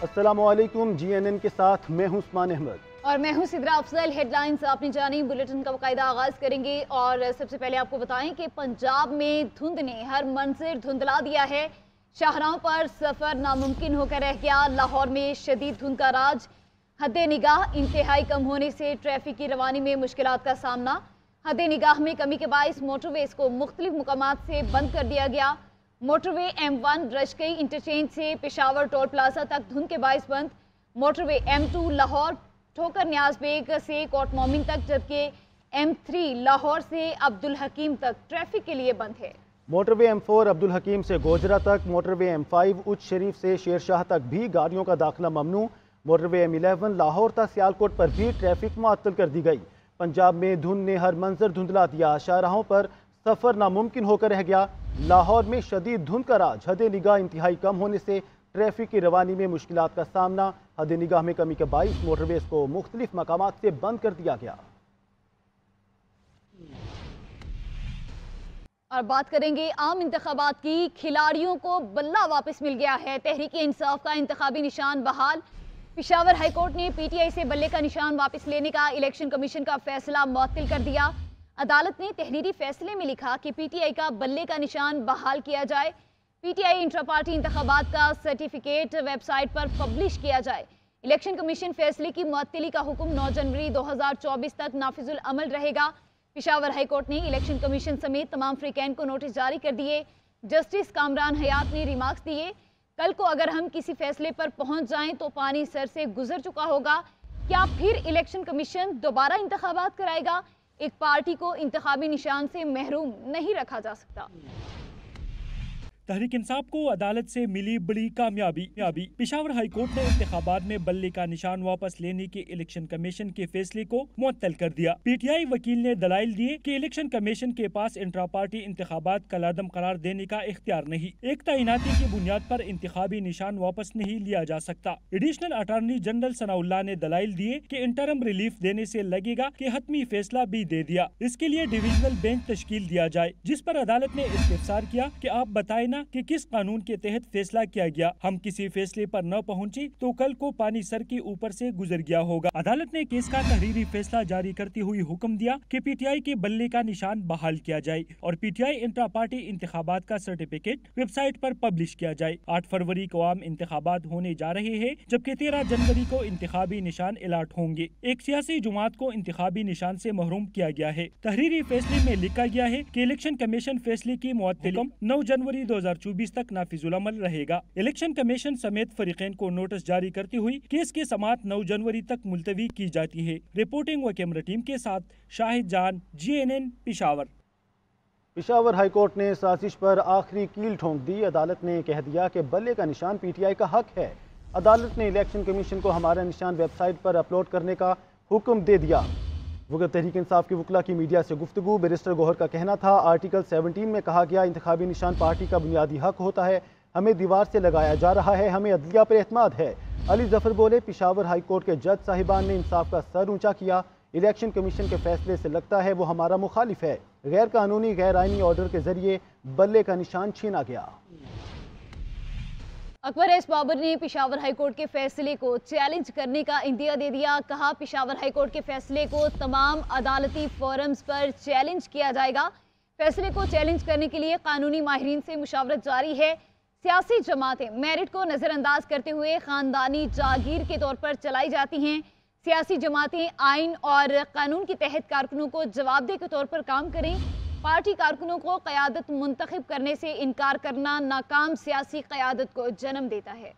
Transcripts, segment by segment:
अस्सलामुअलैकुम। GNN के साथ मैं हूं उस्मान अहमद और मैं हूं सिद्रा अफजल। हेडलाइंस आपने जानी, बुलेटिन का बाकायदा आगाज करेंगे और सबसे पहले आपको बताएं कि पंजाब में धुंध ने हर मंजर धुंधला दिया है। शाहराहों पर सफर नामुमकिन होकर रह गया। लाहौर में शदीद धुंध का राज, हद निगाह इंतहाई कम होने से ट्रैफिक की रवानी में मुश्किलात का सामना। हद निगाह में कमी के बाइस मोटरवेज को मुख्तलिफ मुकामात से बंद कर दिया गया। मोटरवे M1 रशकई इंटरचेंज से पेशावर टोल प्लाजा तक धुंध के बाइस बंद। मोटरवे M2 लाहौर ठोकर न्याज बेग से कोट मोमिन तक, जबकि M3 लाहौर से अब्दुल हकीम तक ट्रैफिक के लिए बंद है। मोटरवे M4 अब्दुल हकीम से गोजरा तक, मोटरवे M5 उच्च शरीफ से शेरशाह तक भी गाड़ियों का दाखिला ममनू। मोटरवे M11 लाहौर तक सियालकोट पर भी ट्रैफिक मुअत्तल कर दी गई। पंजाब में धुंध ने हर मंजर धुंधला दिया। शाहराहों पर सफर नामुमकिन होकर रह गया। लाहौर में शदीद धुंध का राज, हद निगाह इंतहाई कम होने से ट्रैफिक की रवानी में मुश्किलात का सामना। हद निगाह में कमी के बाइस मोटरवेज को मुख्तलिफ मकामात से बंद कर दिया गया। और बात करेंगे आम इंतखाबात की। खिलाड़ियों को बल्ला वापस मिल गया है। तहरीक इंसाफ का इंतखाबी निशान बहाल। पेशावर हाईकोर्ट ने PTI से बल्ले का निशान वापस लेने का इलेक्शन कमीशन का फैसला मुअत्तल कर दिया। अदालत ने तहरीरी फैसले में लिखा कि PTI का बल्ले का निशान बहाल किया जाए। PTI इंट्रा पार्टी इंतखाबात का सर्टिफिकेट वेबसाइट पर पब्लिश किया जाए। इलेक्शन कमीशन फैसले की मुअत्तली का हुक्म 9 जनवरी 2024 तक नाफिजुल अमल रहेगा। पेशावर हाईकोर्ट ने इलेक्शन कमीशन समेत तमाम फ्रीकैन को नोटिस जारी कर दिए। जस्टिस कामरान हयात ने रिमार्क्स दिए, कल को अगर हम किसी फैसले पर पहुंच जाएं तो पानी सर से गुजर चुका होगा। क्या फिर इलेक्शन कमीशन दोबारा इंतखाबात कराएगा? एक पार्टी को इंतखाबी निशान से महरूम नहीं रखा जा सकता। तहरीक इंसाफ को अदालत से मिली बड़ी कामयाबी। पेशावर हाई कोर्ट ने इंतखाबात में बल्ले का निशान वापस लेने के इलेक्शन कमीशन के फैसले को मुअत्तल कर दिया। PTI वकील ने दलाइल दिए कि इलेक्शन कमीशन के पास इंट्रा पार्टी इंतखाबात कलादम करार देने का इख्तियार नहीं। एक तैनाती की बुनियाद पर इंतखाबी निशान वापस नहीं लिया जा सकता। एडिशनल अटॉर्नी जनरल सनाउल्लाह ने दलाइल दिए कि इंटरम रिलीफ देने से लगेगा कि हतमी फैसला भी दे दिया। इसके लिए डिविजनल बेंच तश्कील दिया जाए, जिस पर अदालत ने इस्तफसार किया कि आप बताए ना कि किस कानून के तहत फैसला किया गया। हम किसी फैसले पर न पहुंची तो कल को पानी सर के ऊपर से गुजर गया होगा। अदालत ने केस का तहरीरी फैसला जारी करते हुए हुक्म दिया कि PTI के बल्ले का निशान बहाल किया जाए और PTI इंट्रा पार्टी इंतखाबात का सर्टिफिकेट वेबसाइट पर पब्लिश किया जाए। 8 फरवरी को आम इंतखाबात होने जा रहे हैं, जबकि 13 जनवरी को इंतखाबी निशान अलाट होंगे। एक सियासी जमात को इंतखाबी निशान से महरूम किया गया है। तहरीरी फैसले में लिखा गया है कि इलेक्शन कमीशन फैसले की मुअत्तली 9 जनवरी 2024 तक नाफिजुल अमल रहेगा। इलेक्शन कमीशन समेत फरीकैन को नोटिस जारी करती हुई केस की समाअत 9 जनवरी तक मुलतवी की जाती है। रिपोर्टिंग व कैमरा टीम के साथ शाहिद जान, GNN पेशावर। पेशावर हाईकोर्ट ने साजिश पर आखिरी कील ठोंक दी। अदालत ने कह दिया कि बल्ले का निशान PTI का हक है। अदालत ने इलेक्शन कमीशन को हमारा निशान वेबसाइट पर अपलोड करने का हुक्म दे दिया। तहरीक इंसाफ के वकला की मीडिया से गुफ्तगू। बैरिस्टर गौहर का कहना था, आर्टिकल 17 में कहा गया इंतखाबी निशान पार्टी का बुनियादी हक होता है। हमें दीवार से लगाया जा रहा है, हमें अदलिया पर एतमाद है। अली जफर बोले, पेशावर हाई कोर्ट के जज साहिबान ने इंसाफ का सर ऊंचा किया। इलेक्शन कमीशन के फैसले से लगता है वो हमारा मुखालिफ है। गैर कानूनी गैर आइनी ऑर्डर के जरिए बल्ले का निशान छीना गया। अकबर एस बाबर ने पेशावर हाईकोर्ट के फैसले को चैलेंज करने का इंदिया दे दिया। कहा, पेशावर हाईकोर्ट के फैसले को तमाम अदालती फोरम्स पर चैलेंज किया जाएगा। फैसले को चैलेंज करने के लिए कानूनी माहिरीन से मुशावरत जारी है। सियासी जमातें मेरिट को नज़रअंदाज करते हुए खानदानी जागीर के तौर पर चलाई जाती हैं। सियासी जमातें आइन और कानून के तहत कारकुनों को जवाबदेह के तौर पर काम करें। पार्टी कारकुनों को क़यादत मुंतखब करने से इनकार करना नाकाम सियासी क़यादत को जन्म देता है।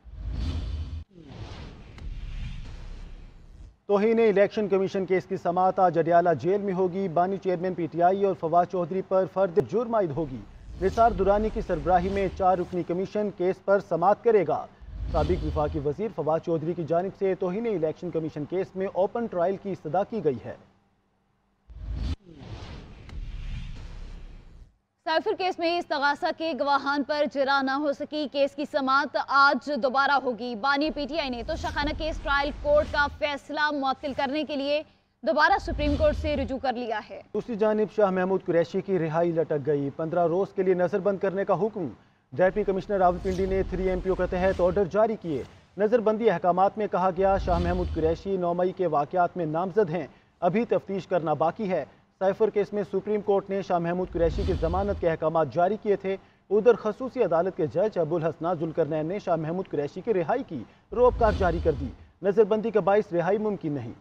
तौहीन इलेक्शन कमीशन केस की समाअत आज अडियाला जेल में होगी। बानी चेयरमैन PTI और फवाद चौधरी पर फर्द जुर्म आयद होगी। निसार दुरानी की सरबराही में 4 रुकनी कमीशन केस पर समाअत करेगा। साबिक वफाकी वजीर फवाद चौधरी की जानिब से तौहीन इलेक्शन कमीशन केस में ओपन ट्रायल की इस्तदा की गई है। साइफर केस में इस्तगासा के गवाहान पर जरा न हो सकी। केस की समाअत आज दोबारा होगी। बानी PTI ने तो शाखाना केस ट्रायल कोर्ट का फैसला मुअत्तल करने के लिए दोबारा सुप्रीम कोर्ट से रुजू कर लिया है। दूसरी जानिब शाह महमूद कुरैशी की रिहाई लटक गई। 15 रोज के लिए नजरबंद करने का हुक्म। डेप्टी कमिश्नर रावलपिंडी ने 3 MPO के तहत ऑर्डर जारी किए। نظر بندی احکامات میں کہا گیا شاہ محمود قریشی 9 مئی کے واقعات میں نامزد ہیں، ابھی تفتیش کرنا باقی ہے۔ سائفر کیس میں سپریم کورٹ نے شاہ محمود قریشی کی ضمانت کے احکامات جاری کیے تھے۔ ادھر خصوصی عدالت کے جج ابوالحسنات ذوالقرنین نے شاہ محمود قریشی کی رہائی کی روپکار جاری کر دی۔ نظر بندی کا باعث رہائی ممکن نہیں۔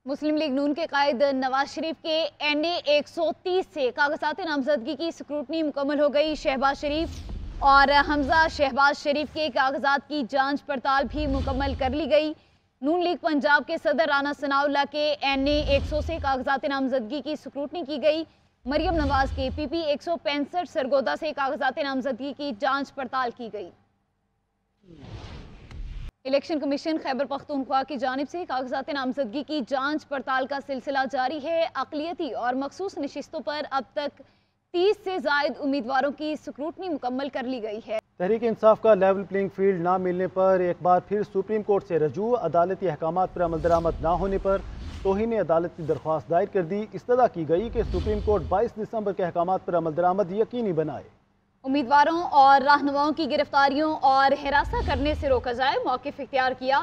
مسلم لیگ نون کے قائد نواز شریف کے NA 130 سے کاغذات نامزدگی کی سکروٹنی مکمل ہو گئی۔ شہباز شریف اور حمزہ شہباز شریف کے کاغذات کی جانچ پڑتال بھی مکمل کر لی گئی۔ نون لیگ پنجاب کے صدر رانا ثناءاللہ کے NA 100 سے کاغذات نامزدگی کی سکروٹنی کی گئی۔ مریم نواز کے PP 165 سرگودا سے کاغذات نامزدگی کی جانچ پڑتال کی گئی۔ الیکشن کمیشن خیبر پختونخوا کی جانب سے کاغذات نامزدگی کی جانچ پڑتال کا سلسلہ جاری ہے۔ اقلیتی اور مخصوص نشستوں پر اب تک 30 سے زائد امیدواروں کی سکروٹنی مکمل کر لی گئی ہے۔ تحریک انصاف کا لیول پلینگ فیلڈ نہ ملنے پر ایک بار پھر سپریم کورٹ سے رجوع، عدالتی احکامات پر عمل درآمد نہ ہونے پر توہین عدالت کی درخواست دائر کر دی۔ استدعا کی گئی کہ سپریم کورٹ 22 دسمبر کے احکامات پر عمل درآمد یقینی بنائے۔ امیدواروں اور رہنماؤں کی گرفتاریوں اور ہراساں کرنے سے روکا جائے۔ موقف اختیار کیا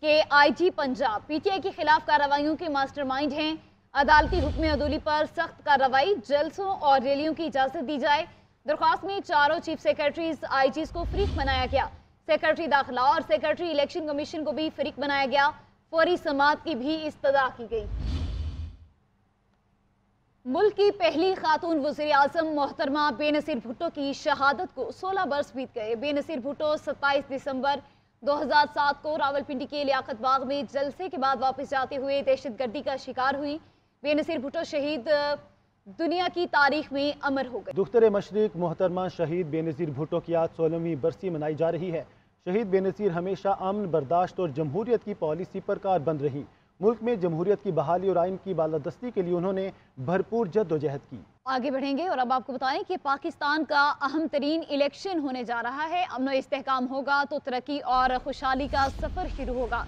کہ IG پنجاب PTI کے خلاف کارروائیوں کے ماسٹر مائنڈ ہیں۔ عدالتی حکم عدولی پر سخت کارروائی، جلسوں اور ریلیوں کی اجازت دی جائے۔ درخواست میں چاروں چیف سیکرٹریز IGs کو فریق بنایا گیا۔ سیکرٹری داخلہ اور سیکرٹری الیکشن کمیشن کو بھی فریق بنایا گیا۔ فوری سماعت کی بھی استدعا کی گئی۔ ملک کی پہلی خاتون وزیر اعظم محترمہ بے نظیر بھٹو کی شہادت کو 16 برس بیت گئے۔ بے نظیر بھٹو 27 دسمبر 2007 کو راولپنڈی کے لیاقت باغ میں جلسے کے بعد واپس جاتے ہوئے دہشت گردی کا شکار ہوئی۔ بے نظیر بھٹو شہید دنیا کی تاریخ میں امر ہو گئے۔ دختر مشرق محترمہ شہید بے نظیر بھٹو کی آج 16ویں برسی منائی جا رہی ہے۔ شہید بے نظیر ہمیشہ امن، برداشت اور جمہوریت کی پالیسی پر کاربند رہی۔ ملک میں جمہوریت کی بحالی اور آئین کی بالادستی کے لیے انہوں نے بھرپور جد و جہد کی۔ آگے بڑھیں گے اور اب آپ کو بتائیں کہ پاکستان کا اہم ترین الیکشن ہونے جا رہا ہے۔ امن و استحکام ہوگا تو ترقی اور خوشحالی کا سفر شروع ہوگا۔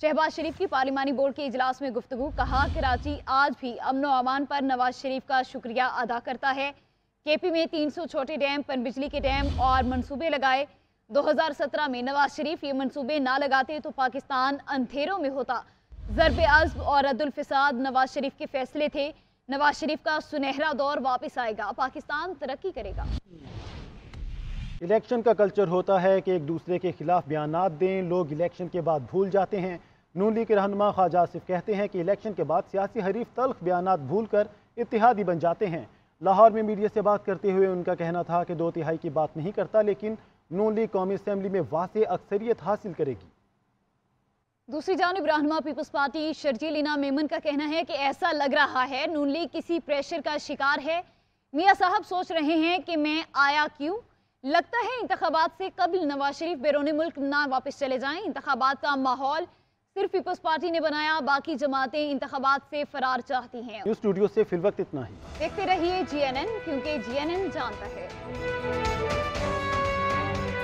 شہباز شریف کی پارلیمانی بورڈ کے اجلاس میں گفتگو، کہا کراچی آج بھی امن و امان پر نواز شریف کا شکریہ ادا کرتا ہے۔ KP میں 300 چھوٹے ڈیم، پن بجلی کے ڈیم اور منصوبے لگائے۔ 2017 میں نواز شریف یہ منصوبے نہ لگاتے تو پاکستان اندھیروں میں ہوتا۔ ضرب عزم اور رد الفساد نواز شریف کے فیصلے تھے۔ نواز شریف کا سنہرا دور واپس آئے گا، پاکستان ترقی کرے گا۔ الیکشن کا کلچر ہوتا ہے کہ ایک دوسرے کے خلاف بیانات دیں، لوگ الیکشن کے بعد بھول جاتے ہیں۔ نون لیگ کے رہنما خواجہ آصف کہتے ہیں کہ الیکشن کے بعد سیاسی حریف تلخ بیانات بھول کر اتحادی بن جاتے ہیں۔ لاہور میں میڈیا سے بات کرتے ہوئے ان کا کہنا تھا کہ 2/3 کی بات نہیں کرتا، لیکن نون لیگ قومی اسمبلی میں واضح اکثریت حاصل کرے گی۔ دوسری جانب رہنما پیپلز پارٹی شرجیل اینا میمن کا کہنا ہے کہ ایسا لگ رہا ہے نون لیگ کسی پریشر کا شکار ہے۔ میاں صاحب سوچ رہے ہیں کہ میں آیا کیوں؟ لگتا ہے انتخابات سے قبل نواز شریف بیرون ملک نہ واپس چلے جائیں۔ انتخابات کا ماحول صرف پیپلز پارٹی نے بنایا، باقی جماعتیں انتخابات سے فرار چاہتی ہیں۔ اسٹوڈیو سے فی الوقت اتنا ہی۔ دیکھتے رہیے GNN، کیونکہ GNN جانتا ہے۔